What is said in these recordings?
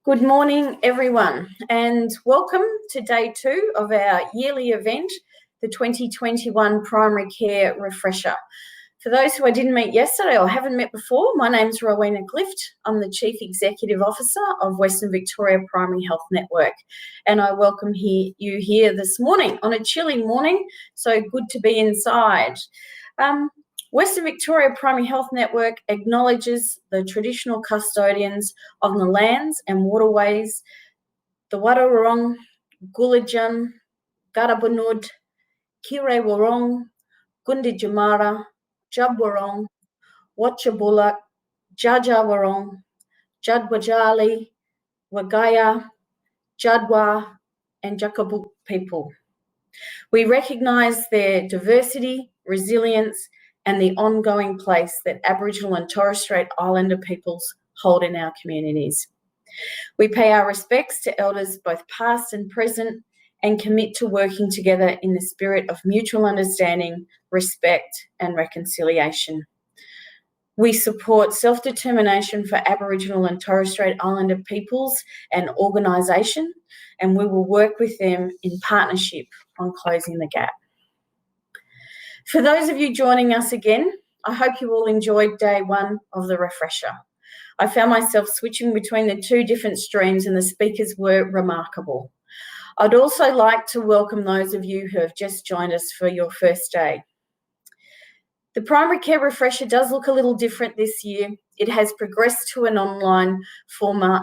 Good morning, everyone, and welcome to day 2 of our yearly event, the 2021 Primary Care Refresher. For those who I didn't meet yesterday or haven't met before, my name's Rowena Clift. I'm the Chief Executive Officer of Western Victoria Primary Health Network, and I welcome you here this morning on a chilly morning, so good to be inside. Western Victoria Primary Health Network acknowledges the traditional custodians of the lands and waterways, the Wadawurrung, Gulidjan, Garabanud, Kirewarong, Gunditjmara, Jabwarong, Watchabulak, Jajawarong, Jadwajali, Wagaya, Jadwa, and Jakabuk people. We recognise their diversity, resilience, and the ongoing place that Aboriginal and Torres Strait Islander peoples hold in our communities. We pay our respects to elders both past and present and commit to working together in the spirit of mutual understanding, respect and reconciliation. We support self-determination for Aboriginal and Torres Strait Islander peoples and organisation, and we will work with them in partnership on closing the gap. For those of you joining us again, I hope you all enjoyed day 1 of the refresher. I found myself switching between the 2 different streams and the speakers were remarkable. I'd also like to welcome those of you who have just joined us for your first day. The primary care refresher does look a little different this year. It has progressed to an online format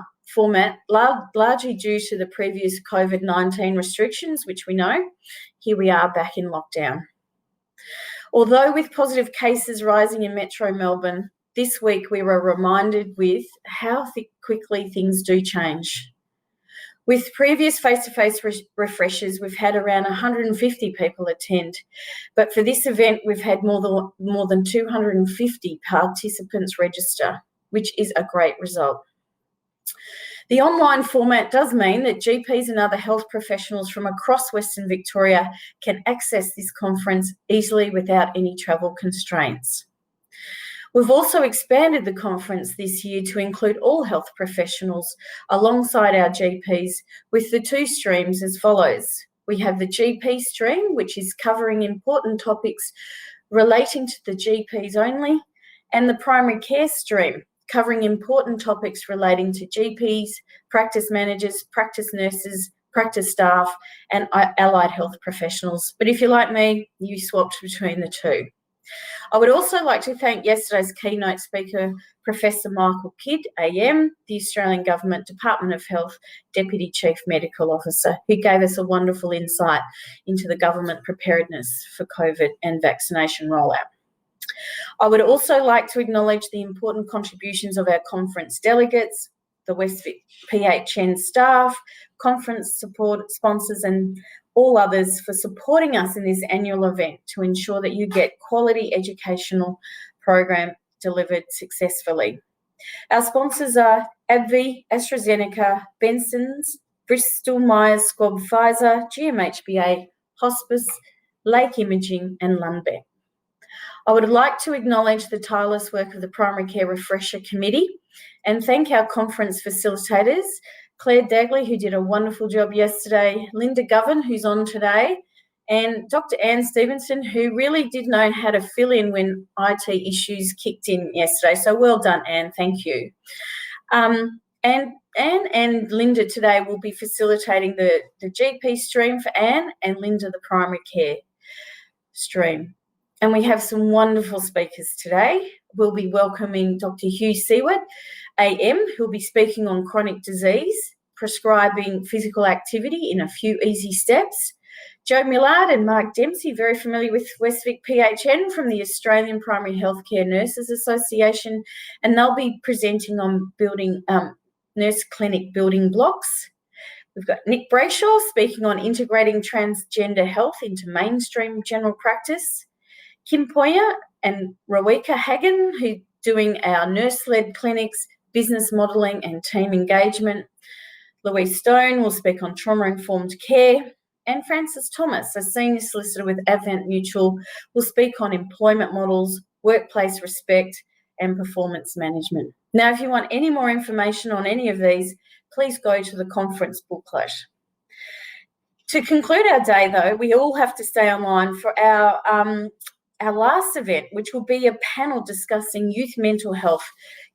largely due to the previous COVID-19 restrictions, which we know. Here we are back in lockdown. Although with positive cases rising in Metro Melbourne, this week we were reminded with how quickly things do change. With previous face-to-face refreshers, we've had around 150 people attend, but for this event we've had more than 250 participants register, which is a great result. The online format does mean that GPs and other health professionals from across Western Victoria can access this conference easily without any travel constraints. We've also expanded the conference this year to include all health professionals alongside our GPs with the 2 streams as follows. We have the GP stream, which is covering important topics relating to the GPs only, and the primary care stream, covering important topics relating to GPs, practice managers, practice nurses, practice staff, and allied health professionals. But if you're like me, you swapped between the 2. I would also like to thank yesterday's keynote speaker, Professor Michael Kidd, AM, the Australian Government Department of Health Deputy Chief Medical Officer, who gave us a wonderful insight into the government preparedness for COVID and vaccination rollout. I would also like to acknowledge the important contributions of our conference delegates, the WVPHN staff, conference support sponsors and all others for supporting us in this annual event to ensure that you get quality educational program delivered successfully. Our sponsors are AbbVie, AstraZeneca, Benson's, Bristol Myers Squibb, Pfizer, GMHBA, Hospice, Lake Imaging and Lundbeck. I would like to acknowledge the tireless work of the Primary Care Refresher Committee and thank our conference facilitators, Claire Dagley, who did a wonderful job yesterday, Linda Govan, who's on today, and Dr. Anne Stevenson, who really did know how to fill in when IT issues kicked in yesterday. So well done, Anne, thank you. And Anne and Linda today will be facilitating the GP stream for Anne and Linda the primary care stream. And we have some wonderful speakers today. We'll be welcoming Dr. Hugh Seward, AM, who'll be speaking on chronic disease, prescribing physical activity in a few easy steps. Joe Millard and Mark Dempsey, very familiar with WVPHN from the Australian Primary Healthcare Nurses Association, and they'll be presenting on building nurse clinic building blocks. We've got Nick Brayshaw speaking on integrating transgender health into mainstream general practice. Kim Poyer and Rowena Hagen, who are doing our nurse-led clinics, business modelling and team engagement. Louise Stone will speak on trauma-informed care. And Frances Thomas, a senior solicitor with Advent Mutual, will speak on employment models, workplace respect and performance management. Now, if you want any more information on any of these, please go to the conference booklet. To conclude our day, though, we all have to stay online for our last event, which will be a panel discussing youth mental health,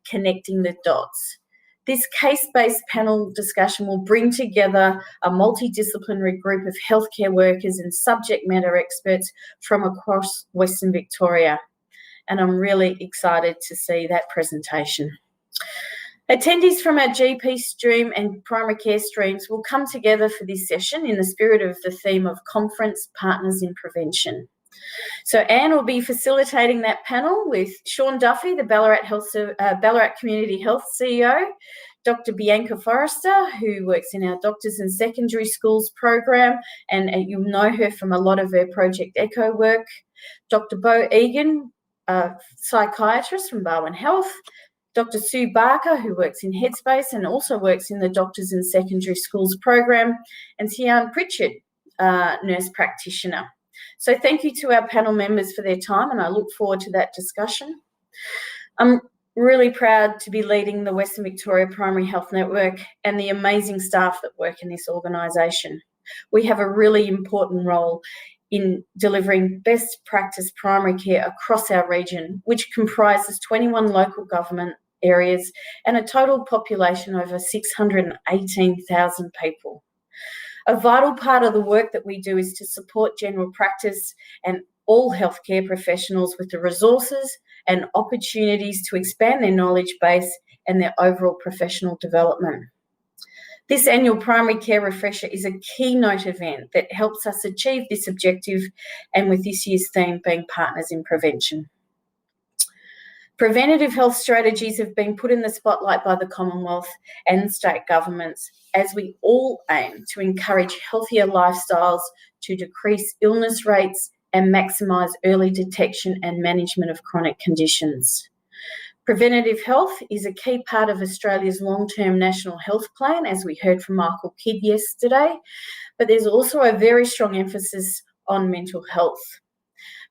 connecting the dots. This case-based panel discussion will bring together a multidisciplinary group of healthcare workers and subject matter experts from across Western Victoria. And I'm really excited to see that presentation. Attendees from our GP stream and primary care streams will come together for this session in the spirit of the theme of Conference Partners in Prevention. So Anne will be facilitating that panel with Sean Duffy, the Ballarat Community Health CEO, Dr. Bianca Forrester, who works in our Doctors in Secondary Schools program, and you'll know her from a lot of her Project Echo work, Dr. Bo Egan, a psychiatrist from Barwon Health, Dr. Sue Barker, who works in Headspace and also works in the Doctors in Secondary Schools program, and Tian Pritchard, nurse practitioner. So thank you to our panel members for their time, and I look forward to that discussion. I'm really proud to be leading the Western Victoria Primary Health Network and the amazing staff that work in this organisation. We have a really important role in delivering best practice primary care across our region, which comprises 21 local government areas and a total population of over 618,000 people. A vital part of the work that we do is to support general practice and all healthcare professionals with the resources and opportunities to expand their knowledge base and their overall professional development. This annual primary care refresher is a keynote event that helps us achieve this objective, and with this year's theme being Partners in Prevention. Preventative health strategies have been put in the spotlight by the Commonwealth and state governments as we all aim to encourage healthier lifestyles to decrease illness rates and maximise early detection and management of chronic conditions. Preventative health is a key part of Australia's long-term national health plan, as we heard from Michael Kidd yesterday, but there's also a very strong emphasis on mental health.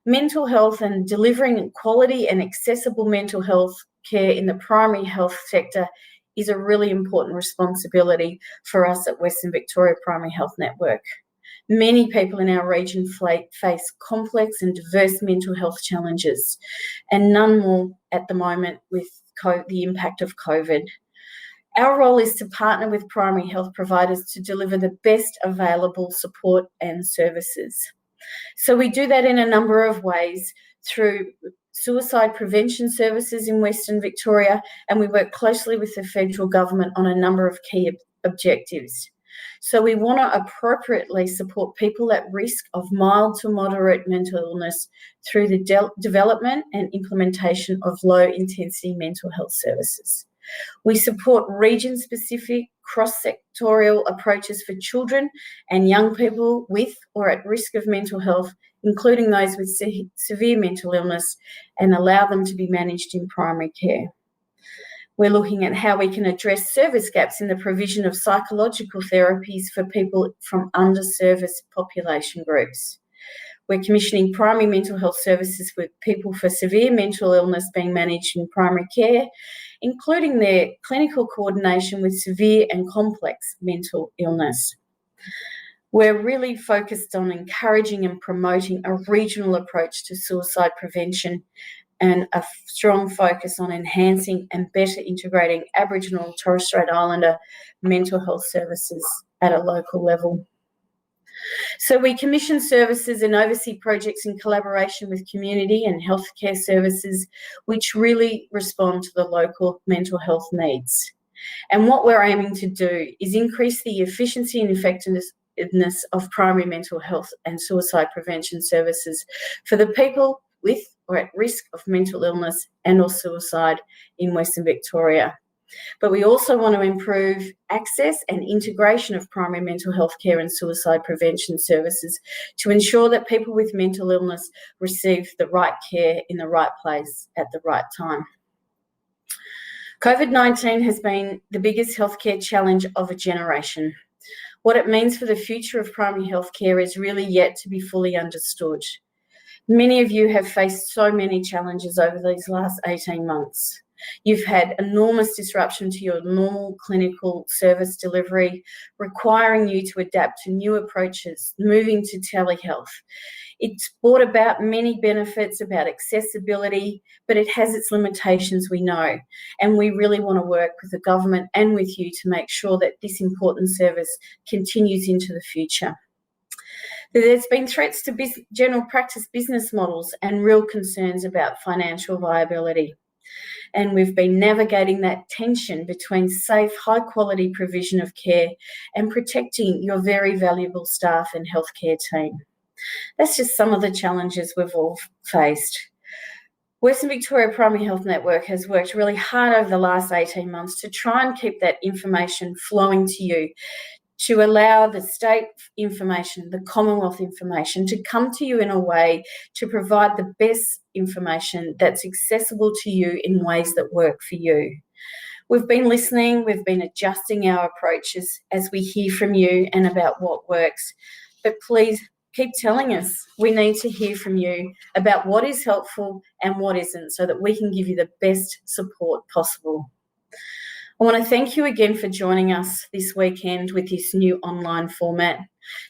Mental health and delivering quality and accessible mental health care in the primary health sector is a really important responsibility for us at Western Victoria Primary Health Network. Many people in our region face complex and diverse mental health challenges, and none more at the moment with the impact of COVID. Our role is to partner with primary health providers to deliver the best available support and services. So we do that in a number of ways through suicide prevention services in Western Victoria, and we work closely with the federal government on a number of key objectives. So we want to appropriately support people at risk of mild to moderate mental illness through the development and implementation of low-intensity mental health services. We support region-specific cross-sectorial approaches for children and young people with or at risk of mental health, including those with severe mental illness, and allow them to be managed in primary care. We're looking at how we can address service gaps in the provision of psychological therapies for people from underserviced population groups. We're commissioning primary mental health services with people for severe mental illness being managed in primary care, including their clinical coordination with severe and complex mental illness. We're really focused on encouraging and promoting a regional approach to suicide prevention and a strong focus on enhancing and better integrating Aboriginal and Torres Strait Islander mental health services at a local level. So we commission services and oversee projects in collaboration with community and healthcare services which really respond to the local mental health needs. And what we're aiming to do is increase the efficiency and effectiveness of primary mental health and suicide prevention services for the people with or at risk of mental illness and or suicide in Western Victoria. But we also want to improve access and integration of primary mental health care and suicide prevention services to ensure that people with mental illness receive the right care in the right place at the right time. COVID-19 has been the biggest healthcare challenge of a generation. What it means for the future of primary health care is really yet to be fully understood. Many of you have faced so many challenges over these last 18 months. You've had enormous disruption to your normal clinical service delivery, requiring you to adapt to new approaches, moving to telehealth. It's brought about many benefits about accessibility, but it has its limitations, we know. And we really want to work with the government and with you to make sure that this important service continues into the future. There's been threats to general practice business models and real concerns about financial viability. And we've been navigating that tension between safe, high-quality provision of care and protecting your very valuable staff and healthcare team. That's just some of the challenges we've all faced. Western Victoria Primary Health Network has worked really hard over the last 18 months to try and keep that information flowing to you, to allow the state information, the Commonwealth information to come to you in a way to provide the best information that's accessible to you in ways that work for you. We've been listening, we've been adjusting our approaches as we hear from you and about what works. But please keep telling us. We need to hear from you about what is helpful and what isn't, so that we can give you the best support possible. I want to thank you again for joining us this weekend with this new online format.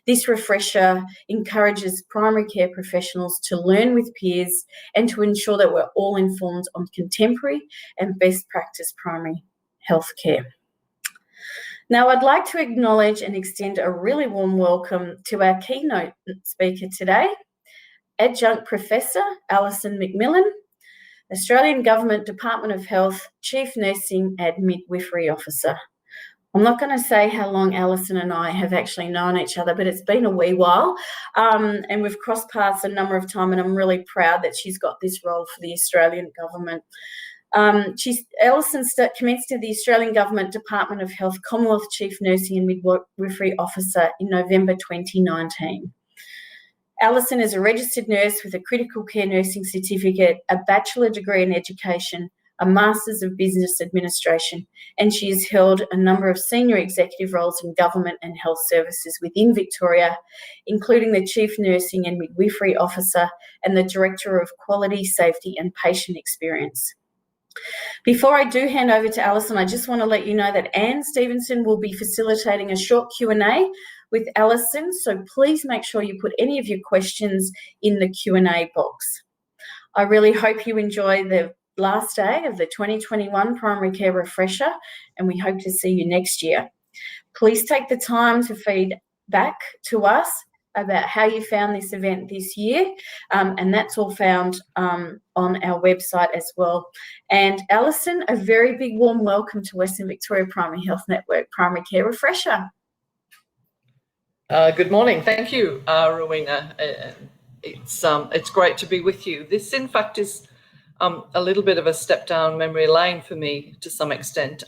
This refresher encourages primary care professionals to learn with peers and to ensure that we're all informed on contemporary and best practice primary health care. Now, I'd like to acknowledge and extend a really warm welcome to our keynote speaker today, Adjunct Professor Alison McMillan, Australian Government Department of Health Chief Nursing and Midwifery Officer. I'm not going to say how long Alison and I have actually known each other, but it's been a wee while, and we've crossed paths a number of times, and I'm really proud that she's got this role for the Australian Government. Alison commenced at the Australian Government Department of Health Commonwealth Chief Nursing and Midwifery Officer in November 2019. Alison is a registered nurse with a critical care nursing certificate, a bachelor degree in education, a Masters of Business Administration, and she has held a number of senior executive roles in government and health services within Victoria, including the Chief Nursing and Midwifery Officer and the Director of Quality, Safety and Patient Experience. Before I do hand over to Alison, I just want to let you know that Anne Stevenson will be facilitating a short Q&A with Alison, so please make sure you put any of your questions in the Q&A box. I really hope you enjoy the last day of the 2021 Primary Care Refresher, and we hope to see you next year. Please take the time to feed back to us about how you found this event this year, and that's all found on our website as well. And Alison, a very big warm welcome to Western Victoria Primary Health Network Primary Care Refresher. Good morning. Thank you, Rowena. It's great to be with you. This, in fact, is a little bit of a step down memory lane for me to some extent.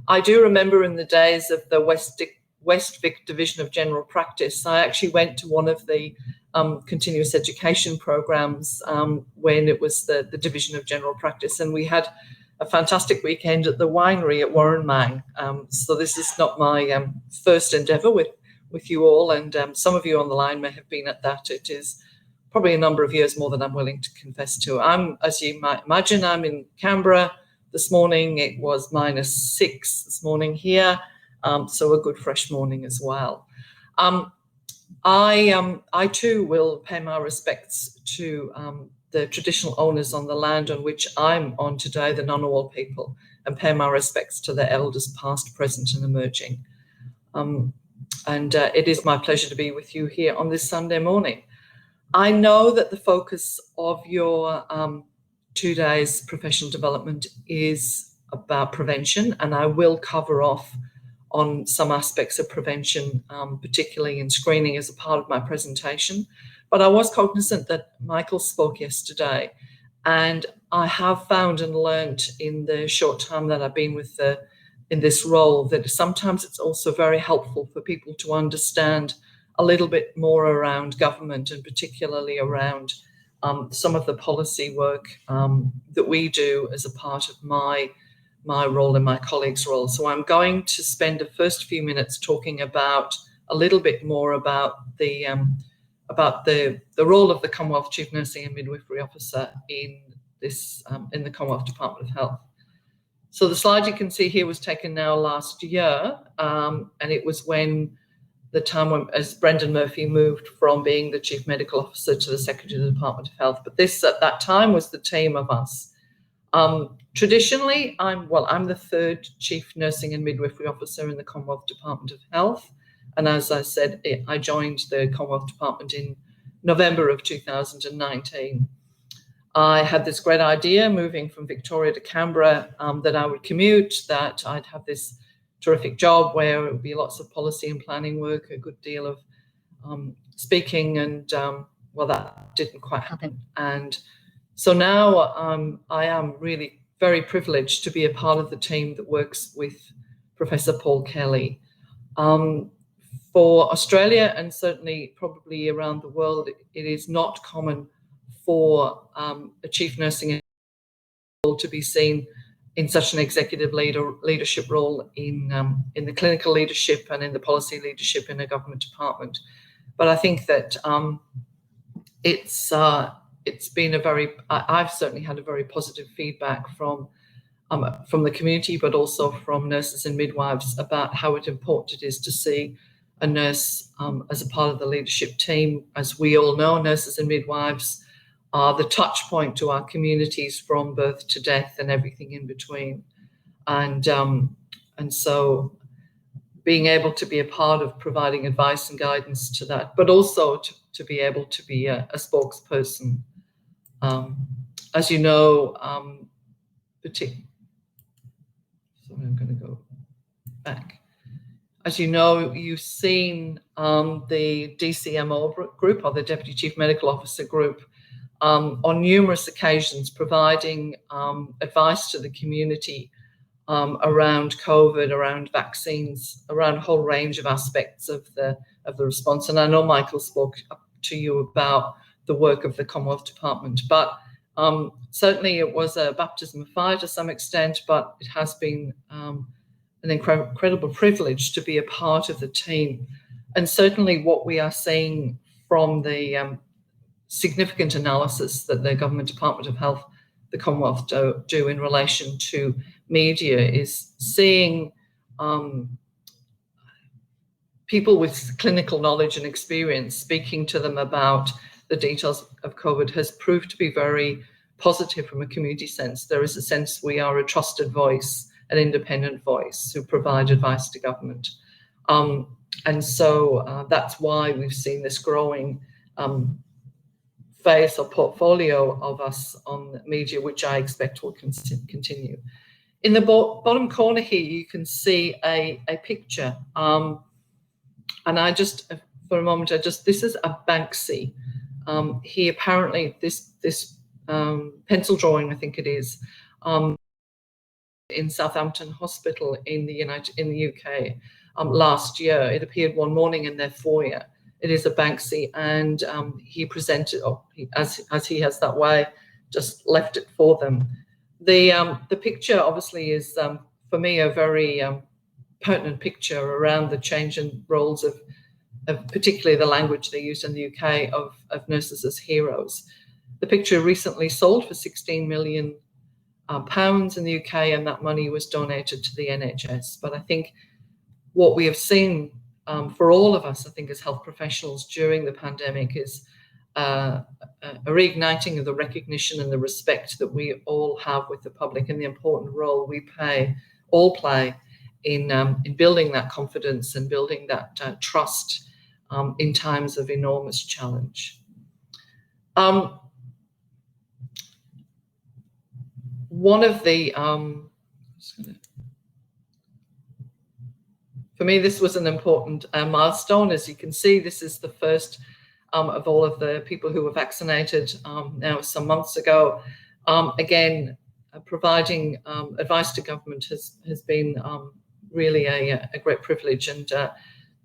I do remember in the days of the West Vic Division of General Practice, I actually went to one of the continuous education programs when it was the Division of General Practice, and we had a fantastic weekend at the winery at Warrenmang. So this is not my first endeavour with you all, and some of you on the line may have been at that. It is probably a number of years more than I'm willing to confess to. As you might imagine, I'm in Canberra this morning. It was -6 this morning here, so a good fresh morning as well. I too will pay my respects to the traditional owners on the land on which I'm on today, the Ngunnawal people, and pay my respects to their elders past, present and emerging. It is my pleasure to be with you here on this Sunday morning. I know that the focus of your 2 days professional development is about prevention, and I will cover off on some aspects of prevention, particularly in screening as a part of my presentation. But I was cognizant that Michael spoke yesterday, and I have found and learned in the short time that I've been in this role that sometimes it's also very helpful for people to understand a little bit more around government, and particularly around some of the policy work that we do as a part of my role and my colleagues' role. So I'm going to spend the first few minutes talking about a little bit more about the role of the Commonwealth Chief Nursing and Midwifery Officer in the Commonwealth Department of Health. So the slide you can see here was taken now last year, and it was when as Brendan Murphy moved from being the Chief Medical Officer to the Secretary of the Department of Health. But this, at that time, was the team of us. Traditionally, I'm the third Chief Nursing and Midwifery Officer in the Commonwealth Department of Health. And as I said, I joined the Commonwealth Department in November of 2019. I had this great idea moving from Victoria to Canberra, that I would commute, that I'd have this terrific job where it would be lots of policy and planning work, a good deal of speaking, and that didn't quite happen. And so now I am really very privileged to be a part of the team that works with Professor Paul Kelly. For Australia, and certainly probably around the world, it is not common for a chief nursing role to be seen in such an executive leadership role in the clinical leadership and in the policy leadership in a government department. But I think that it's been I've certainly had a very positive feedback from the community, but also from nurses and midwives about how important it is to see a nurse as a part of the leadership team. As we all know, nurses and midwives are the touch point to our communities from birth to death and everything in between. And so being able to be a part of providing advice and guidance to that, but also to be able to be a spokesperson. As you know, sorry, I'm going to go back. As you know, you've seen the DCMO group, or the Deputy Chief Medical Officer group, on numerous occasions providing advice to the community around COVID, around vaccines, around a whole range of aspects of the response. And I know Michael spoke to you about the work of the Commonwealth Department, but certainly it was a baptism of fire to some extent, but it has been an incredible privilege to be a part of the team. And certainly what we are seeing from the significant analysis that the Government Department of Health, the Commonwealth do in relation to media is seeing people with clinical knowledge and experience speaking to them about the details of COVID has proved to be very positive from a community sense. There is a sense we are a trusted voice, an independent voice who provide advice to government. And so that's why we've seen this growing face or portfolio of us on media, which I expect will continue. In the bottom corner here, you can see a picture. And I just, for a moment, this is a Banksy. He apparently, this pencil drawing, I think it is, in Southampton Hospital in the UK last year. It appeared one morning in their foyer. It is a Banksy, and he presented, as he has that way, just left it for them. The picture obviously is, for me, a very pertinent picture around the change in roles of particularly the language they use in the UK of nurses as heroes. The picture recently sold for £16 million in the UK, and that money was donated to the NHS. But I think what we have seen for all of us, I think, as health professionals during the pandemic is a reigniting of the recognition and the respect that we all have with the public and the important role we all play in building that confidence and building that trust in times of enormous challenge. One of the, for me, this was an important milestone. As you can see, this is the first of all of the people who were vaccinated now some months ago. Again, providing advice to government has been really a great privilege, and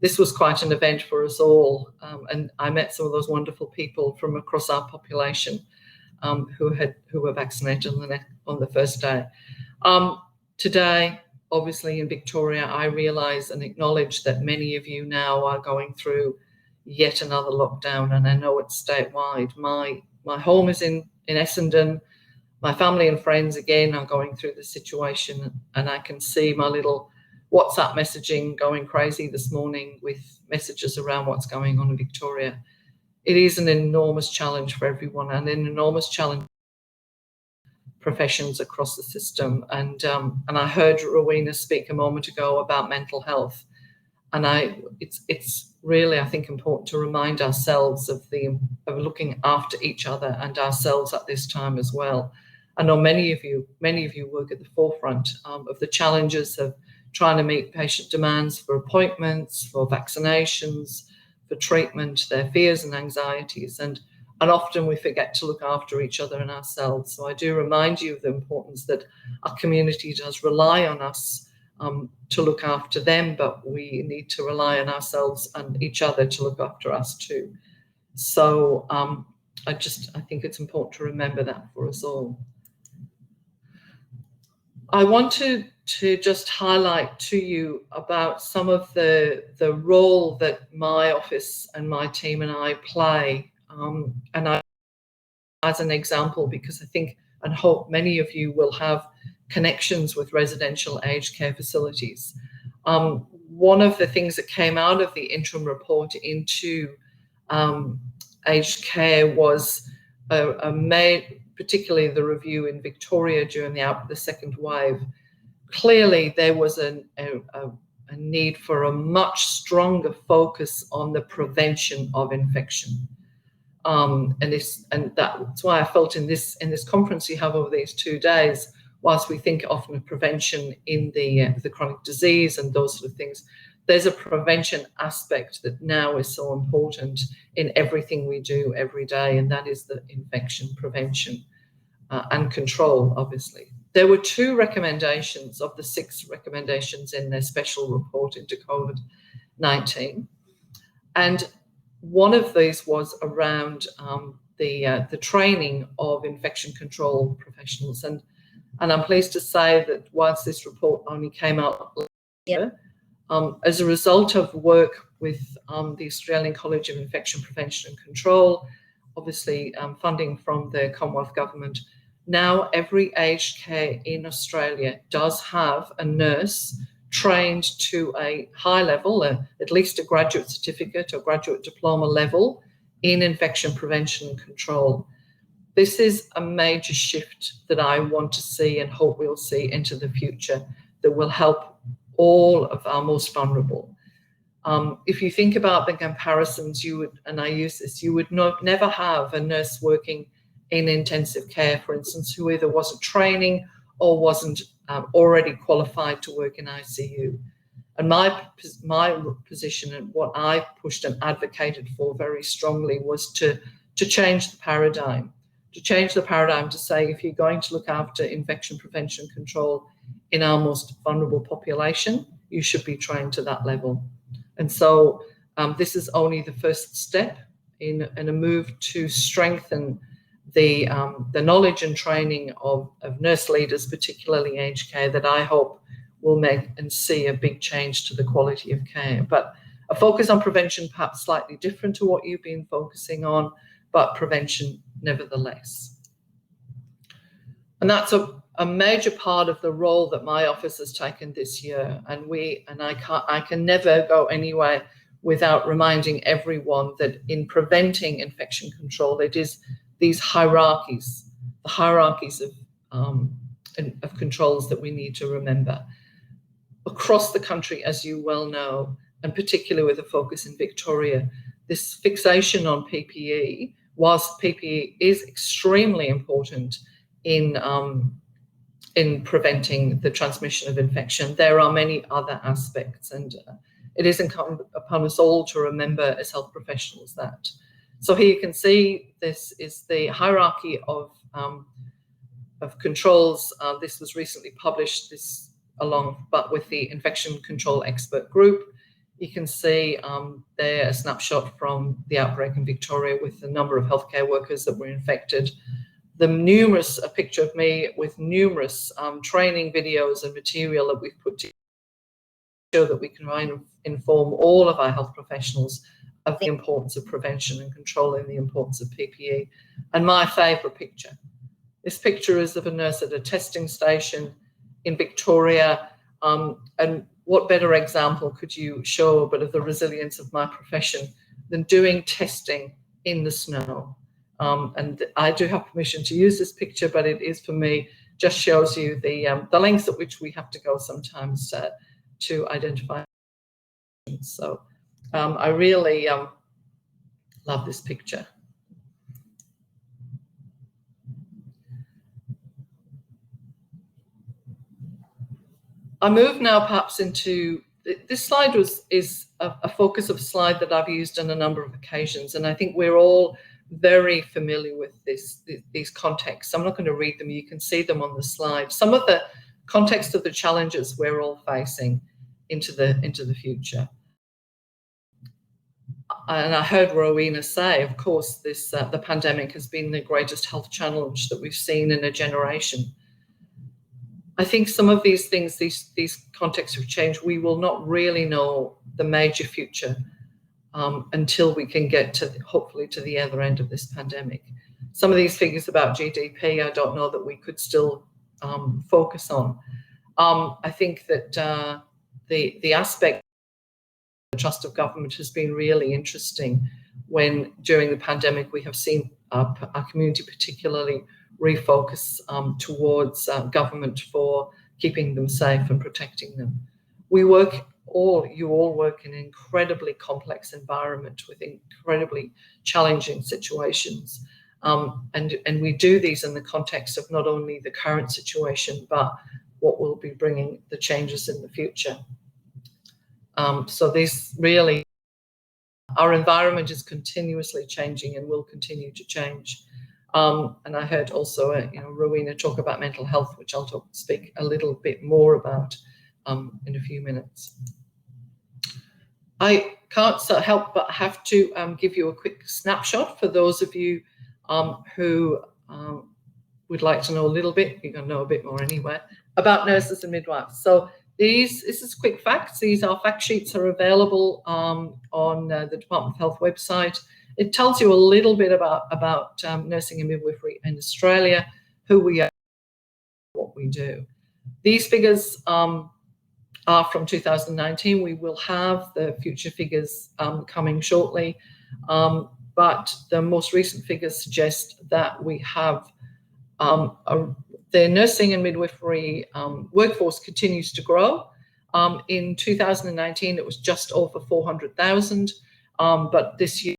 this was quite an event for us all. And I met some of those wonderful people from across our population who were vaccinated on the first day. Today, obviously in Victoria, I realise and acknowledge that many of you now are going through yet another lockdown, and I know it's statewide. My home is in Essendon. My family and friends, again, are going through the situation, and I can see my little WhatsApp messaging going crazy this morning with messages around what's going on in Victoria. It is an enormous challenge for everyone, and an enormous challenge for professions across the system. And I heard Rowena speak a moment ago about mental health, and it's really, I think, important to remind ourselves of looking after each other and ourselves at this time as well. I know many of you work at the forefront of the challenges of trying to meet patient demands for appointments, for vaccinations, for treatment, their fears and anxieties, and often we forget to look after each other and ourselves. So I do remind you of the importance that our community does rely on us to look after them, but we need to rely on ourselves and each other to look after us too. So I think it's important to remember that for us all. I wanted to just highlight to you about some of the role that my office and my team and I play, and I, as an example, because I think and hope many of you will have connections with residential aged care facilities. One of the things that came out of the interim report into aged care was particularly the review in Victoria during the second wave. Clearly, there was a need for a much stronger focus on the prevention of infection. And that's why I felt in this conference you have over these 2 days, whilst we think often of prevention in the chronic disease and those sort of things, there's a prevention aspect that now is so important in everything we do every day, and that is the infection prevention and control, obviously. There were 2 recommendations of the 6 recommendations in their special report into COVID-19. And one of these was around the training of infection control professionals. And I'm pleased to say that whilst this report only came out last year, as a result of work with the Australian College of Infection Prevention and Control, obviously funding from the Commonwealth Government, now every aged care in Australia does have a nurse trained to a high level, at least a graduate certificate or graduate diploma level in infection prevention and control. This is a major shift that I want to see and hope we'll see into the future that will help all of our most vulnerable. If you think about the comparisons, you would never have a nurse working in intensive care, for instance, who either wasn't training or wasn't already qualified to work in ICU. And my position and what I pushed and advocated for very strongly was to change the paradigm. To change the paradigm to say, if you're going to look after infection prevention control in our most vulnerable population, you should be trained to that level. And so this is only the first step in a move to strengthen the knowledge and training of nurse leaders, particularly aged care, that I hope will make and see a big change to the quality of care. But a focus on prevention, perhaps slightly different to what you've been focusing on, but prevention nevertheless. And that's a major part of the role that my office has taken this year. And I can never go anywhere without reminding everyone that in preventing infection control, it is these hierarchies, the hierarchies of controls that we need to remember. Across the country, as you well know, and particularly with a focus in Victoria, this fixation on PPE, whilst PPE is extremely important in preventing the transmission of infection, there are many other aspects, and it is incumbent upon us all to remember as health professionals that. So here you can see this is the hierarchy of controls. This was recently published, but with the infection control expert group. You can see there a snapshot from the outbreak in Victoria with the number of healthcare workers that were infected. A picture of me with numerous training videos and material that we've put together so that we can inform all of our health professionals of the importance of prevention and controlling the importance of PPE. And my favourite picture This picture is of a nurse at a testing station in Victoria. And what better example could you show but of the resilience of my profession than doing testing in the snow? And I do have permission to use this picture, but it is, for me, just shows you the lengths at which we have to go sometimes to identify. So I really love this picture. I move now perhaps into, this slide is a focus of slide that I've used on a number of occasions, and I think we're all very familiar with these contexts. I'm not going to read them, you can see them on the slide. Some of the context of the challenges we're all facing into the future. And I heard Rowena say, of course, the pandemic has been the greatest health challenge that we've seen in a generation. I think some of these things, these contexts have changed. We will not really know the major future until we can get to, hopefully, to the other end of this pandemic. Some of these figures about GDP, I don't know that we could still focus on. I think that the aspect of the trust of government has been really interesting when, during the pandemic, we have seen our community particularly refocus towards government for keeping them safe and protecting them. You all work in an incredibly complex environment with incredibly challenging situations. And we do these in the context of not only the current situation, but what will be bringing the changes in the future. So this really, our environment is continuously changing and will continue to change. And I heard also, Rowena talk about mental health, which I'll speak a little bit more about in a few minutes. I can't help but have to give you a quick snapshot for those of you who would like to know a little bit, you're going to know a bit more anyway, about nurses and midwives. So this is quick facts. These are fact sheets are available on the Department of Health website. It tells you a little bit about nursing and midwifery in Australia, who we are, what we do. These figures are from 2019. We will have the future figures coming shortly, but the most recent figures suggest that we have the nursing and midwifery workforce continues to grow. In 2019, it was just over 400,000, but this year,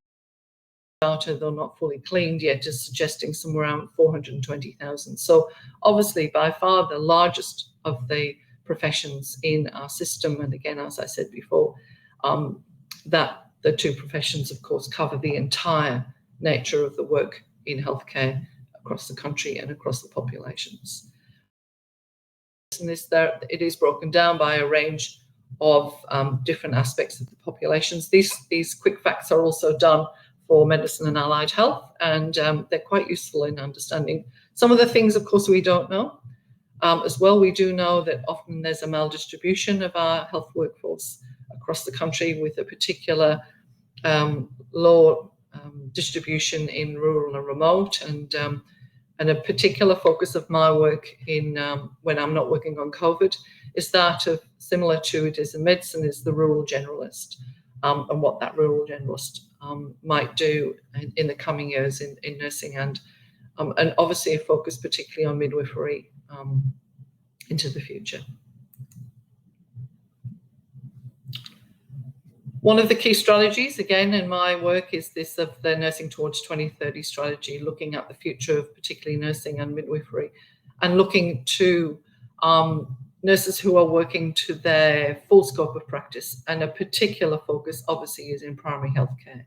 data, though not fully cleaned yet, is suggesting somewhere around 420,000. So obviously, by far the largest of the professions in our system. And again, as I said before, that the two professions, of course, cover the entire nature of the work in healthcare across the country and across the populations. And it is broken down by a range of different aspects of the populations. These quick facts are also done for medicine and allied health, and they're quite useful in understanding some of the things, of course, we don't know. As well, we do know that often there's a maldistribution of our health workforce across the country, with a particular low distribution in rural and remote, and a particular focus of my work in when I'm not working on COVID is that of, similar to it is in medicine, is the rural generalist, and what that rural generalist might do in the coming years in nursing, and obviously a focus particularly on midwifery into the future. One of the key strategies, again, in my work is this of the Nursing Towards 2030 strategy, looking at the future of particularly nursing and midwifery, and looking to nurses who are working to their full scope of practice. And a particular focus, obviously, is in primary healthcare.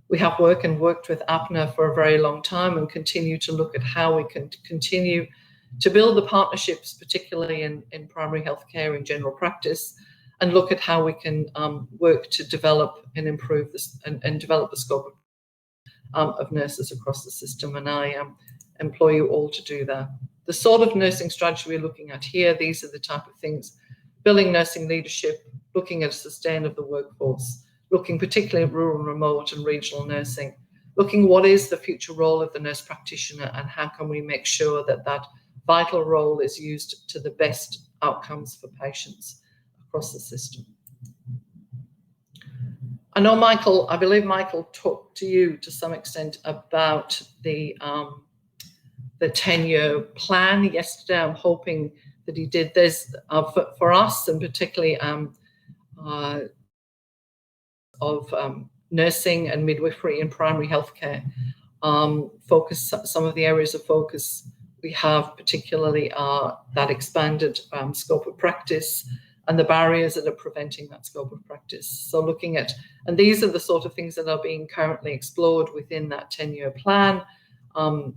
We have worked with APNA for a very long time and continue to look at how we can continue to build the partnerships, particularly in primary healthcare in general practice, and look at how we can work to develop and improve this and develop the scope of nurses across the system. And I employ you all to do that. The sort of nursing strategy we're looking at here, these are the type of things: building nursing leadership, looking at a sustain of the workforce, looking particularly at rural and remote and regional nursing, looking what is the future role of the nurse practitioner and how can we make sure that that vital role is used to the best outcomes for patients across the system. I know I believe Michael talked to you to some extent about the 10-year plan yesterday. I'm hoping that he did. There's, for us, and particularly of nursing and midwifery in primary healthcare, some of the areas of focus we have particularly are that expanded scope of practice and the barriers that are preventing that scope of practice. So looking at, and these are the sort of things that are being currently explored within that 10-year plan. And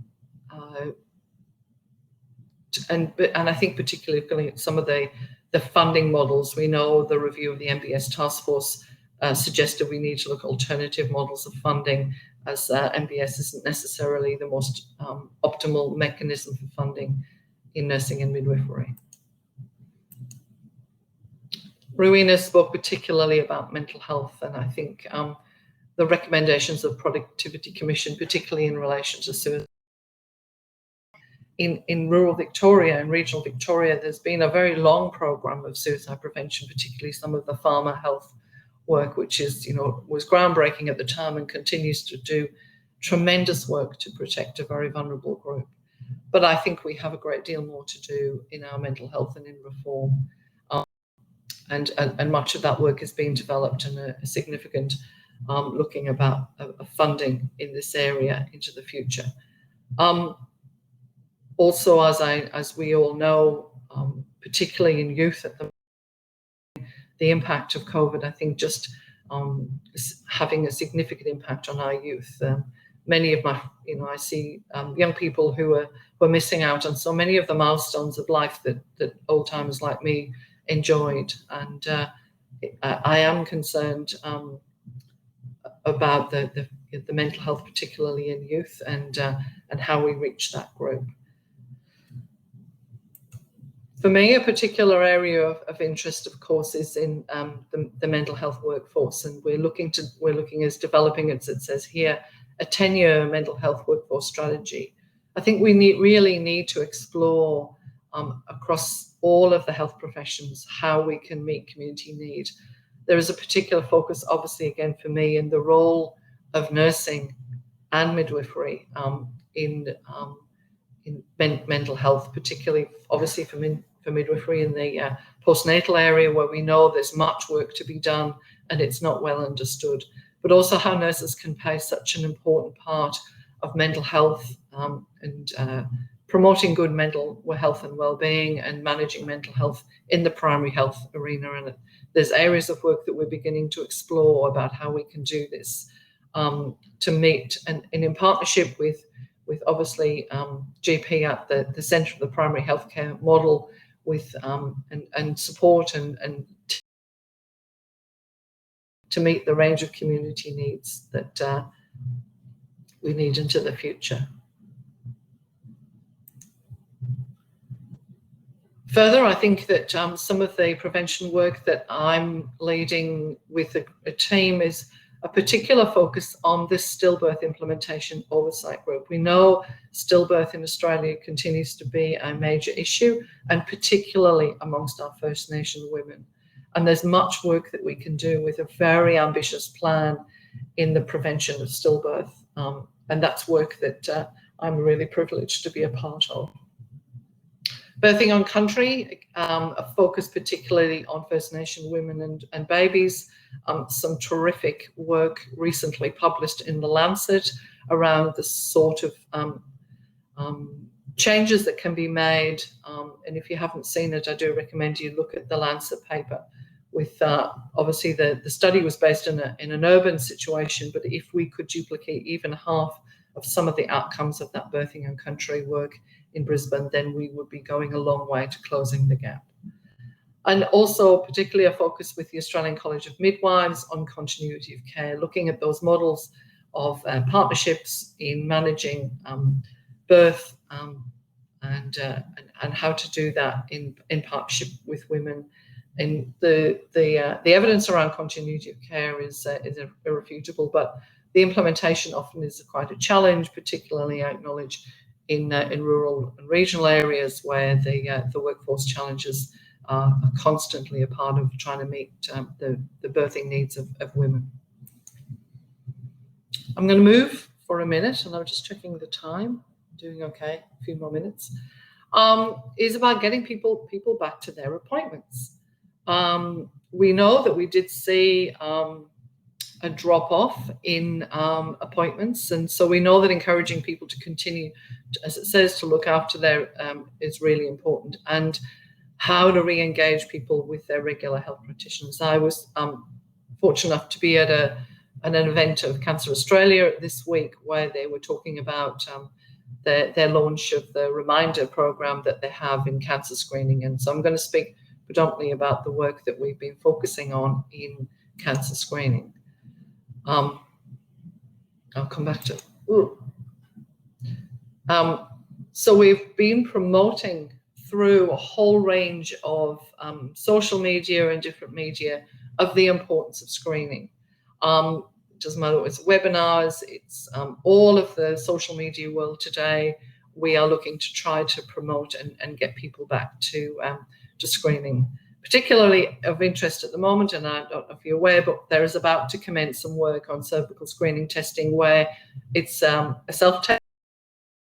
I think particularly looking at some of the funding models. We know the review of the MBS task force suggested we need to look at alternative models of funding, as MBS isn't necessarily the most optimal mechanism for funding in nursing and midwifery. Rowena spoke particularly about mental health, and I think the recommendations of Productivity Commission, particularly in relation to suicide. In rural Victoria and regional Victoria, there's been a very long program of suicide prevention, particularly some of the farmer health work, which is, was groundbreaking at the time and continues to do tremendous work to protect a very vulnerable group. But I think we have a great deal more to do in our mental health and in reform. And much of that work is being developed and a significant looking about funding in this area into the future. Also, as we all know, particularly in youth at the impact of COVID, I think just is having a significant impact on our youth. Many of my, I see young people who are missing out on so many of the milestones of life that old timers like me enjoyed, and I am concerned about the mental health, particularly in youth, and how we reach that group. For me, a particular area of interest, of course, is in the mental health workforce, and we're looking as developing, as it says here, a 10-year mental health workforce strategy. I think we really need to explore across all of the health professions how we can meet community need. There is a particular focus, obviously, again for me, in the role of nursing and midwifery in mental health, particularly obviously for midwifery in the postnatal area, where we know there's much work to be done and it's not well understood, but also how nurses can play such an important part of mental health and promoting good mental health and well-being and managing mental health in the primary health arena. And there's areas of work that we're beginning to explore about how we can do this to meet, and in partnership with obviously GP at the centre of the primary healthcare model, with and support and to meet the range of community needs that we need into the future. Further, I think that some of the prevention work that I'm leading with a team is a particular focus on this stillbirth implementation oversight group. We know stillbirth in Australia continues to be a major issue, and particularly amongst our First Nation women. And there's much work that we can do with a very ambitious plan in the prevention of stillbirth. And that's work that I'm really privileged to be a part of. Birthing on country, a focus particularly on First Nation women and babies. Some terrific work recently published in The Lancet around the sort of changes that can be made. And if you haven't seen it, I do recommend you look at the Lancet paper. With obviously the study was based in an urban situation, but if we could duplicate even half of some of the outcomes of that birthing on country work in Brisbane, then we would be going a long way to closing the gap. And also particularly a focus with the Australian College of Midwives on continuity of care, looking at those models of partnerships in managing birth and how to do that in partnership with women. And the evidence around continuity of care is irrefutable, but The implementation often is quite a challenge, particularly I acknowledge in rural and regional areas where the workforce challenges are constantly a part of trying to meet the birthing needs of women. I'm going to move for a minute, and I'm just checking the time. Doing okay, a few more minutes. Is about getting people back to their appointments. We know that we did see a drop-off in appointments, and so we know that encouraging people to continue, as it says, to look after their is really important, and how to re-engage people with their regular health practitioners. I was fortunate enough to be at an event of Cancer Australia this week where they were talking about their launch of the reminder program that they have in cancer screening. And so I'm going to speak predominantly about the work that we've been focusing on in cancer screening. I'll come back to so we've been promoting through a whole range of social media and different media of the importance of screening. It doesn't matter whether it's webinars, it's all of the social media world today. We are looking to try to promote and get people back to screening. Particularly of interest at the moment, and I don't know if you're aware, but there is about to commence some work on cervical screening testing where it's a self-test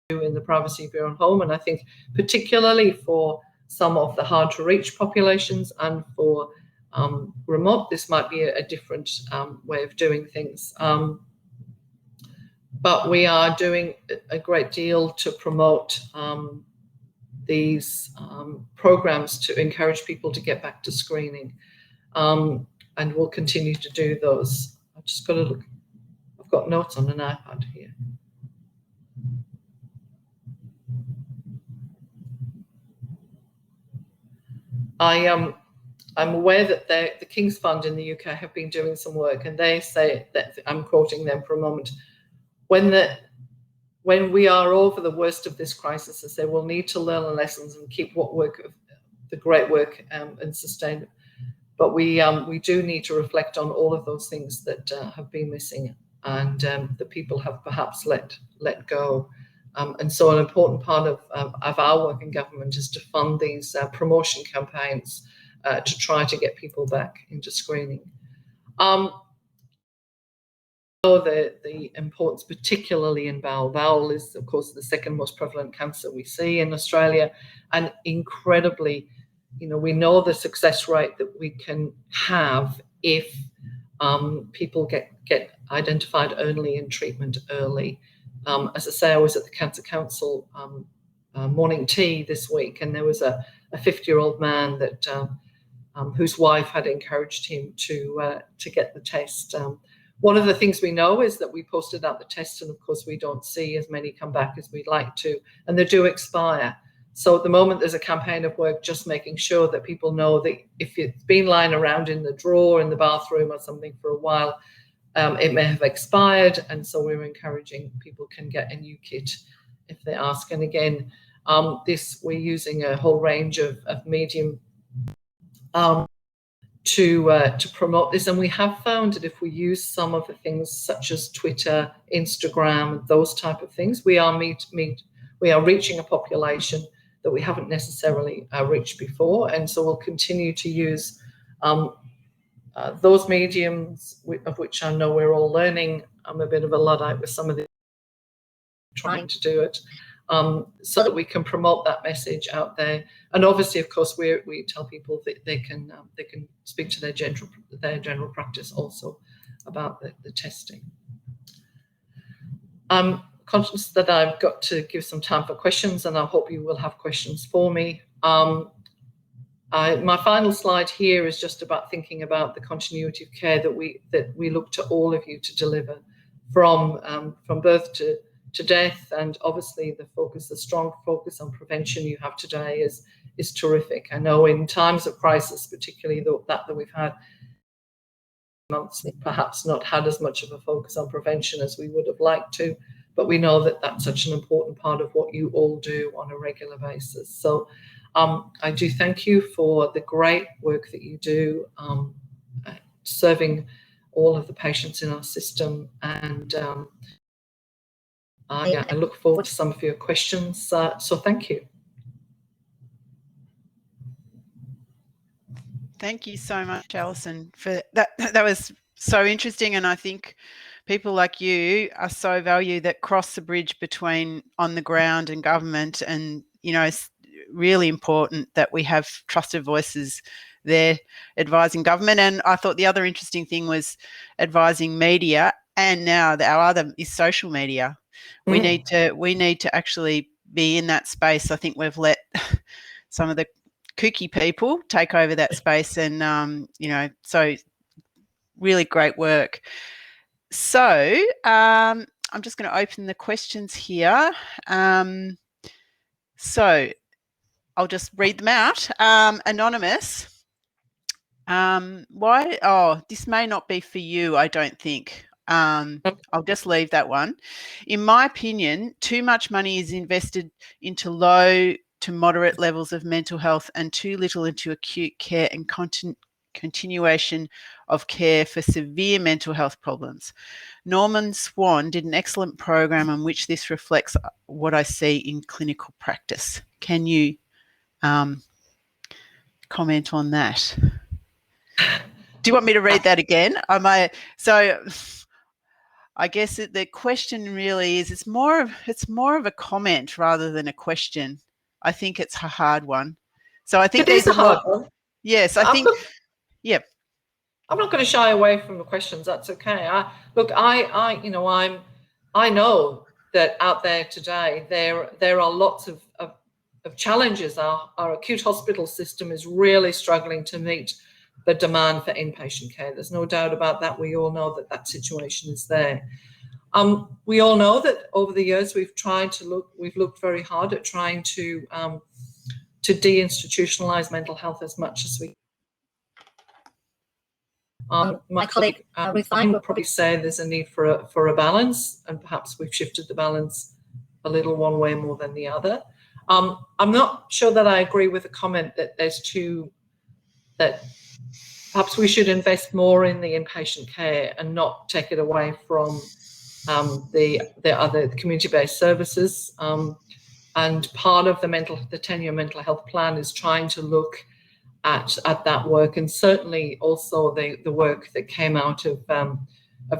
in the privacy of your own home. And I think particularly for some of the hard to reach populations and for remote, this might be a different way of doing things. But we are doing a great deal to promote these programs to encourage people to get back to screening, and we'll continue to do those. I've just got to look. I've got notes on an iPad here. I'm aware that the King's Fund in the UK have been doing some work, and they say that, I'm quoting them for a moment, when we are over the worst of this crisis, as they will need to learn the lessons and keep the great work and sustain it. But we do need to reflect on all of those things that have been missing and that people have perhaps let go. And so an important part of our work in government is to fund these promotion campaigns to try to get people back into screening. The importance, particularly in bowel. Bowel is, of course, the second most prevalent cancer we see in Australia, and incredibly, we know the success rate that we can have if people get identified early and treatment early. As I say, I was at the Cancer Council morning tea this week, and there was a 50-year-old man that whose wife had encouraged him to get the test. One of the things we know is that we posted out the test, and of course we don't see as many come back as we'd like to, and they do expire. So at the moment there's a campaign of work just making sure that people know that if it's been lying around in the drawer in the bathroom or something for a while, it may have expired, and so we're encouraging people can get a new kit if they ask. And again, we're using a whole range of medium to promote this, and we have found that if we use some of the things such as Twitter, Instagram, those type of things, we are reaching a population that we haven't necessarily reached before, and so we'll continue to use those mediums of which I know we're all learning. I'm a bit of a Luddite with some of the trying to do it. So that we can promote that message out there, and obviously, of course, we tell people that they can speak to their general practice also about the testing. I'm conscious that I've got to give some time for questions, and I hope you will have questions for me. My final slide here is just about thinking about the continuity of care that we look to all of you to deliver from birth to death, and obviously the strong focus on prevention you have today is terrific. I know in times of crisis, particularly that we've had months, perhaps not had as much of a focus on prevention as we would have liked to, but we know that that's such an important part of what you all do on a regular basis. So I do thank you for the great work that you do, serving all of the patients in our system. And I look forward to some of your questions. So thank you. Thank you so much, Alison, for that. That was so interesting, and I think people like you are so valued that cross the bridge between on the ground and government, and it's really important that we have trusted voices there advising government. And I thought the other interesting thing was advising media, and now our other is social media. We need to actually be in that space. I think we've let some of the kooky people take over that space, and so really great work. So I'm just going to open the questions here. So I'll just read them out. Anonymous, why? Oh, this may not be for you, I don't think. I'll just leave that one. In my opinion, too much money is invested into low to moderate levels of mental health and too little into acute care and continuation of care for severe mental health problems. Norman Swan did an excellent program on which this reflects what I see in clinical practice. Can you comment on that? Do you want me to read that again? So I guess the question really is, it's more of a comment rather than a question. I think it's a hard one. So I think there's a hard one. Yes, I think. Yeah. I'm not going to shy away from the questions. That's okay. I know that out there today there are lots of challenges. Our acute hospital system is really struggling to meet the demand for inpatient care. There's no doubt about that. We all know that situation is there. We all know that over the years we've looked very hard at trying to deinstitutionalize mental health as much as we can. My colleague Ruth would probably say there's a need for a balance, and perhaps we've shifted the balance a little one way more than the other. I'm not sure that I agree with the comment that that perhaps we should invest more in the inpatient care and not take it away from the other community-based services. And part of the 10-year mental health plan is trying to look at that work, and certainly also the work that came out of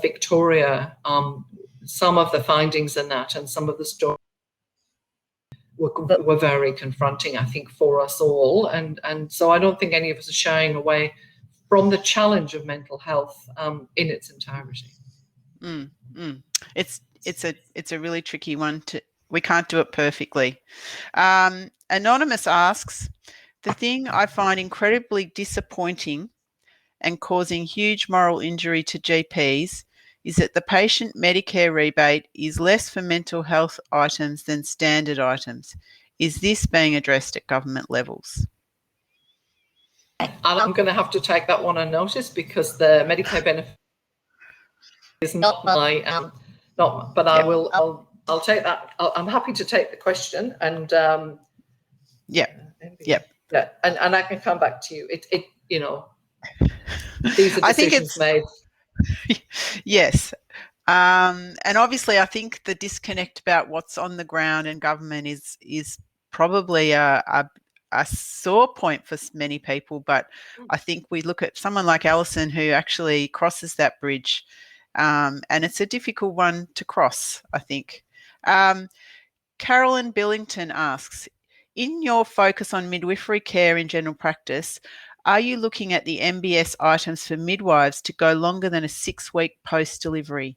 Victoria. Some of the findings in that and some of the stories were very confronting, I think, for us all. And so I don't think any of us are shying away from the challenge of mental health in its entirety. It's a really tricky one. We can't do it perfectly. Anonymous asks, the thing I find incredibly disappointing and causing huge moral injury to GPs is that the patient Medicare rebate is less for mental health items than standard items. Is this being addressed at government levels? I'm going to have to take that one on notice, because the Medicare benefit is not my but I will. I'll take that. I'm happy to take the question, and yeah, and I can come back to you. These are decisions made. Yes. And obviously, I think the disconnect about what's on the ground and government is probably a sore point for many people. But I think we look at someone like Alison, who actually crosses that bridge, and it's a difficult one to cross, I think. Carolyn Billington asks, in your focus on midwifery care in general practice, are you looking at the MBS items for midwives to go longer than a 6-week post-delivery?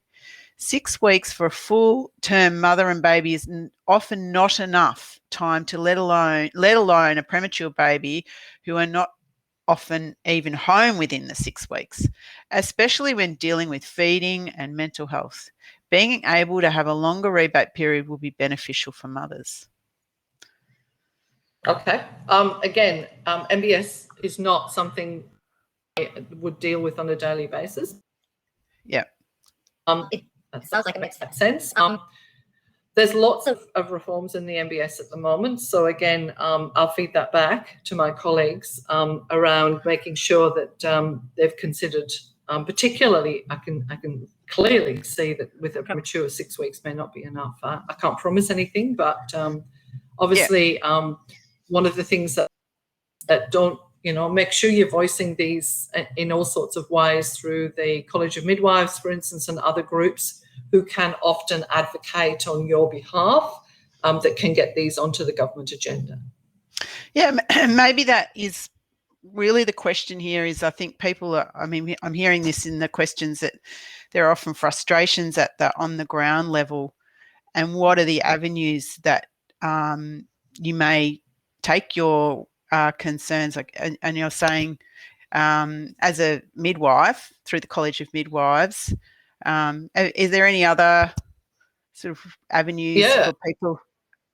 6 weeks for a full-term mother and baby is often not enough time to let alone a premature baby who are not often even home within the 6 weeks, especially when dealing with feeding and mental health. Being able to have a longer rebate period will be beneficial for mothers. Okay. Again, MBS is not something I would deal with on a daily basis. Yeah. It sounds like it makes sense. There's lots of reforms in the MBS at the moment. So again, I'll feed that back to my colleagues around making sure that they've considered particularly, I can clearly see that with a mature 6 weeks may not be enough. I can't promise anything, but obviously, one of the things that don't, make sure you're voicing these in all sorts of ways through the College of Midwives, for instance, and other groups who can often advocate on your behalf, that can get these onto the government agenda. Yeah, maybe that is really the question here. Is I think people are, I'm hearing this in the questions, that there are often frustrations at the on the ground level, and what are the avenues that you may take your concerns, and you're saying as a midwife through the College of Midwives, is there any other sort of avenues for people?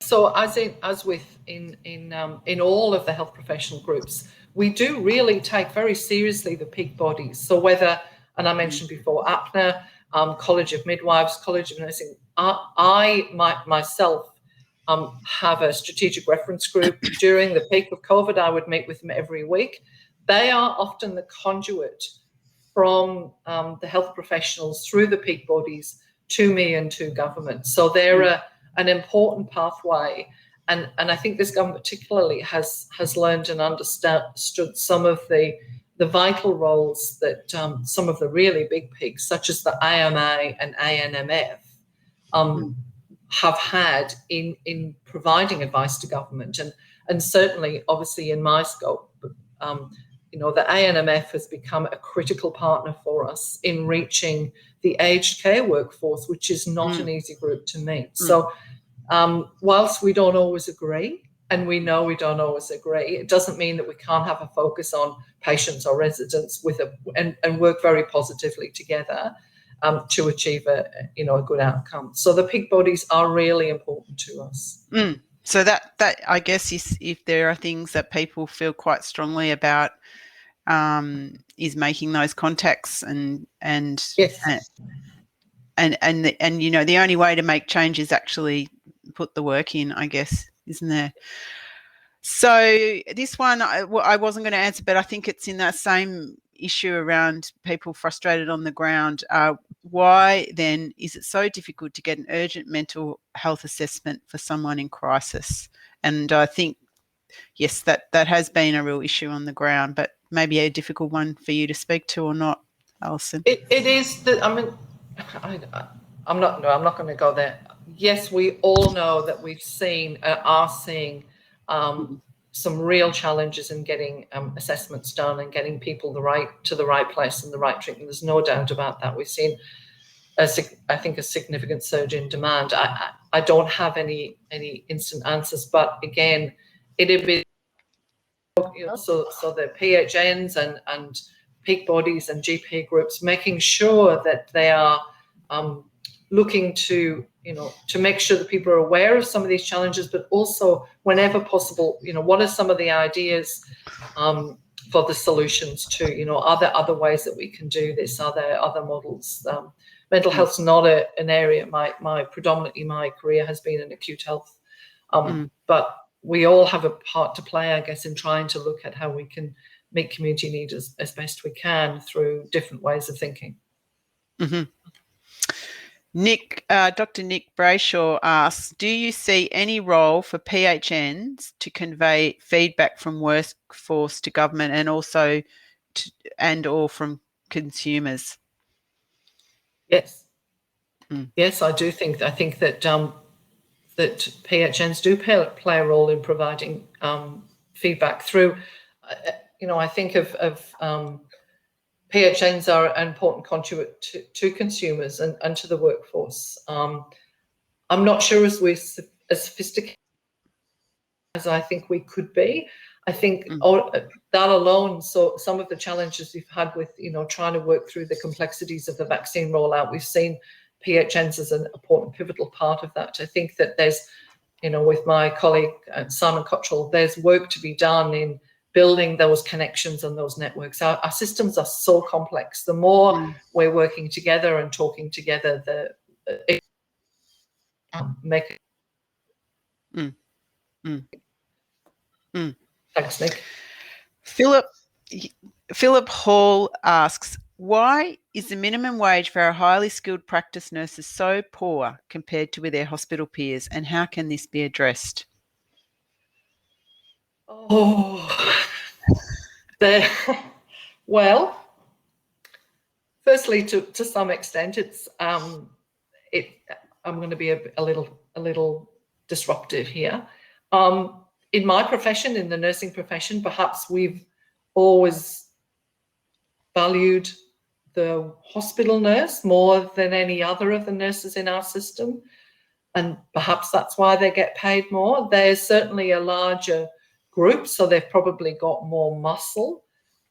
So as with in all of the health professional groups, we do really take very seriously the peak bodies. So whether, and I mentioned before, APNA, College of Midwives, College of Nursing, I myself have a strategic reference group. During the peak of COVID, I would meet with them every week. They are often the conduit from the health professionals through the peak bodies to me and to government. So they're an important pathway, and I think this government particularly has learned and understood some of the vital roles that some of the really big peaks, such as the AMA and ANMF, have had in providing advice to government, and certainly, obviously, in my scope, the ANMF has become a critical partner for us in reaching the aged care workforce, which is not an easy group to meet. So whilst we don't always agree, and we know we don't always agree, it doesn't mean that we can't have a focus on patients or residents and work very positively together to achieve a good outcome. So the peak bodies are really important to us. So that I guess is, if there are things that people feel quite strongly about, is making those contacts and yes. And the only way to make change is actually put the work in, I guess, isn't there? So this one I wasn't going to answer, but I think it's in that same issue around people frustrated on the ground. Why then is it so difficult to get an urgent mental health assessment for someone in crisis? And I think, yes, that has been a real issue on the ground, but maybe a difficult one for you to speak to, or not, Alison? It is that, I'm not going to go there. Yes, we all know that are seeing some real challenges in getting assessments done and getting people to the right place and the right treatment. There's no doubt about that. We've seen, I think, a significant surge in demand. I don't have any instant answers, but again, it'd be so the PHNs and peak bodies and GP groups making sure that they are looking to make sure that people are aware of some of these challenges, but also, whenever possible, what are some of the ideas for the solutions to, are there other ways that we can do this? Are there other models? Mental health's not an area. Predominantly my career has been in acute health, but we all have a part to play, I guess, in trying to look at how we can meet community needs as best we can through different ways of thinking. Dr. Nick Brayshaw asks, do you see any role for PHNs to convey feedback from workforce to government, and also or from consumers? Yes. Yes, I do think. I think that that PHNs do play a role in providing feedback through. I think of PHNs are an important conduit to consumers and to the workforce. I'm not sure as sophisticated as I think we could be. I think that alone, so some of the challenges we've had with, trying to work through the complexities of the vaccine rollout, we've seen PHNs as an important pivotal part of that. I think that there's, with my colleague Simon Cottrell, there's work to be done in building those connections and those networks. Our systems are so complex. The more we're working together and talking together, it make it. Thanks, Nick. Philip Hall asks, Why is the minimum wage for our highly skilled practice nurses so poor compared to their hospital peers, and how can this be addressed? Oh, well, firstly, to some extent, I'm going to be a little disruptive here. In my profession, in the nursing profession, perhaps we've always valued the hospital nurse more than any other of the nurses in our system, and perhaps that's why they get paid more. They're certainly a larger group, so they've probably got more muscle.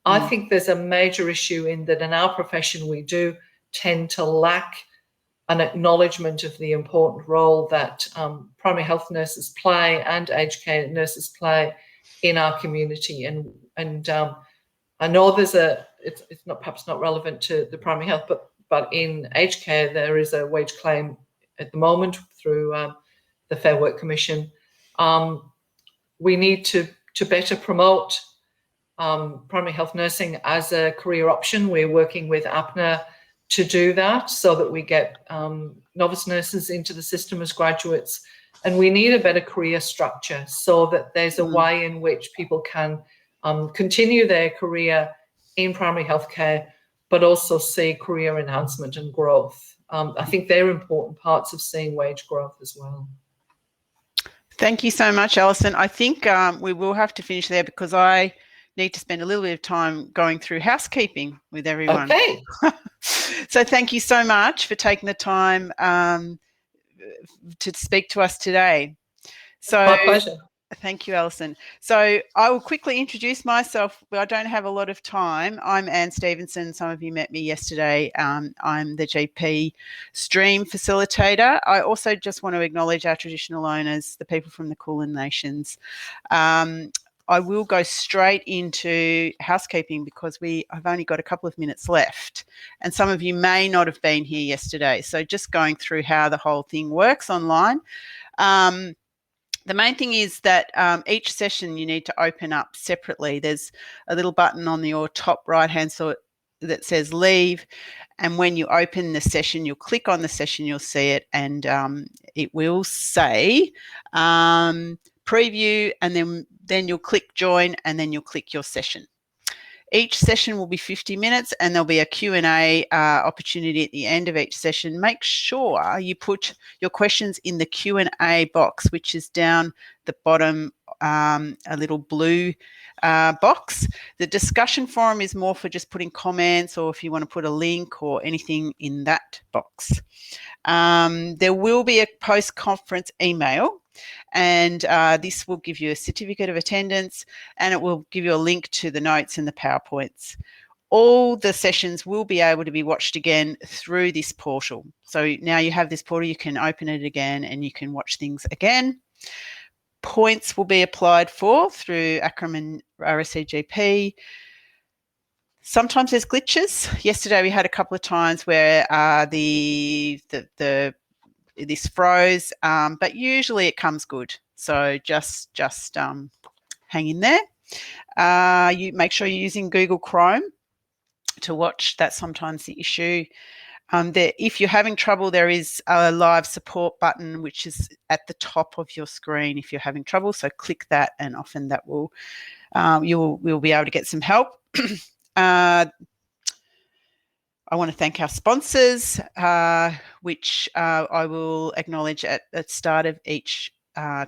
I think there's a major issue in that in our profession we do tend to lack an acknowledgement of the important role that primary health nurses play and aged care nurses play in our community. And I know it's not perhaps not relevant to the primary health, but in aged care there is a wage claim at the moment through the Fair Work Commission. We need to better promote primary health nursing as a career option. We're working with APNA to do that so that we get novice nurses into the system as graduates. And we need a better career structure so that there's a way in which people can continue their career in primary health care, but also see career enhancement and growth. I think they're important parts of seeing wage growth as well. Thank you so much, Alison. I think we will have to finish there because I need to spend a little bit of time going through housekeeping with everyone. Okay. So thank you so much for taking the time to speak to us today. So my pleasure. Thank you, Alison. So I will quickly introduce myself. I don't have a lot of time. I'm Anne Stevenson. Some of you met me yesterday. I'm the GP stream facilitator. I also just want to acknowledge our traditional owners, the people from the Kulin Nations. I will go straight into housekeeping because I've only got a couple of minutes left, and some of you may not have been here yesterday. So just going through how the whole thing works online. The main thing is that each session you need to open up separately. There's a little button on your top right-hand side that says leave, and when you open the session, you'll click on the session, you'll see it, and it will say preview, and then you'll click join, and then you'll click your session. Each session will be 50 minutes and there'll be a Q&A opportunity at the end of each session. Make sure you put your questions in the Q&A box, which is down the bottom, a little blue box. The discussion forum is more for just putting comments or if you want to put a link or anything in that box. There will be a post-conference email, and this will give you a certificate of attendance, and it will give you a link to the notes and the PowerPoints. All the sessions will be able to be watched again through this portal. So now you have this portal, you can open it again and you can watch things again. Points will be applied for through ACRM and RSCGP. Sometimes there's glitches. Yesterday we had a couple of times where this froze, but usually it comes good. So just hang in there. You make sure you're using Google Chrome to watch. That's sometimes the issue. If you're having trouble, there is a live support button, which is at the top of your screen if you're having trouble. So click that, and often that will you'll be able to get some help. I want to thank our sponsors, which I will acknowledge at the start of each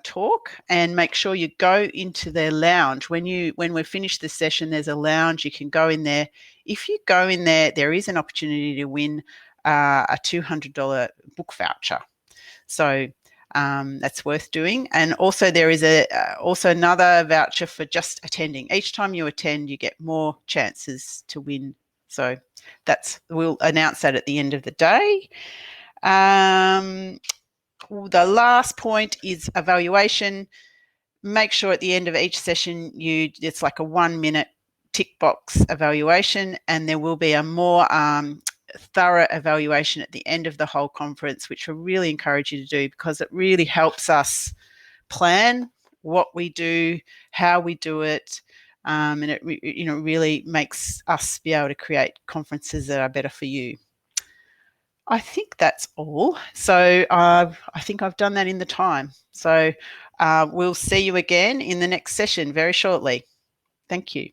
talk, and make sure you go into their lounge. When we've finished this session, there's a lounge. You can go in there. If you go in there, there is an opportunity to win a $200 book voucher. So that's worth doing. And also there is also another voucher for just attending. Each time you attend, you get more chances to win. So we'll announce that at the end of the day. The last point is evaluation. Make sure at the end of each session it's like a 1-minute tick box evaluation, and there will be a more thorough evaluation at the end of the whole conference, which I really encourage you to do because it really helps us plan what we do, how we do it, and it really makes us be able to create conferences that are better for you. I think that's all. So I think I've done that in the time. So we'll see you again in the next session very shortly. Thank you.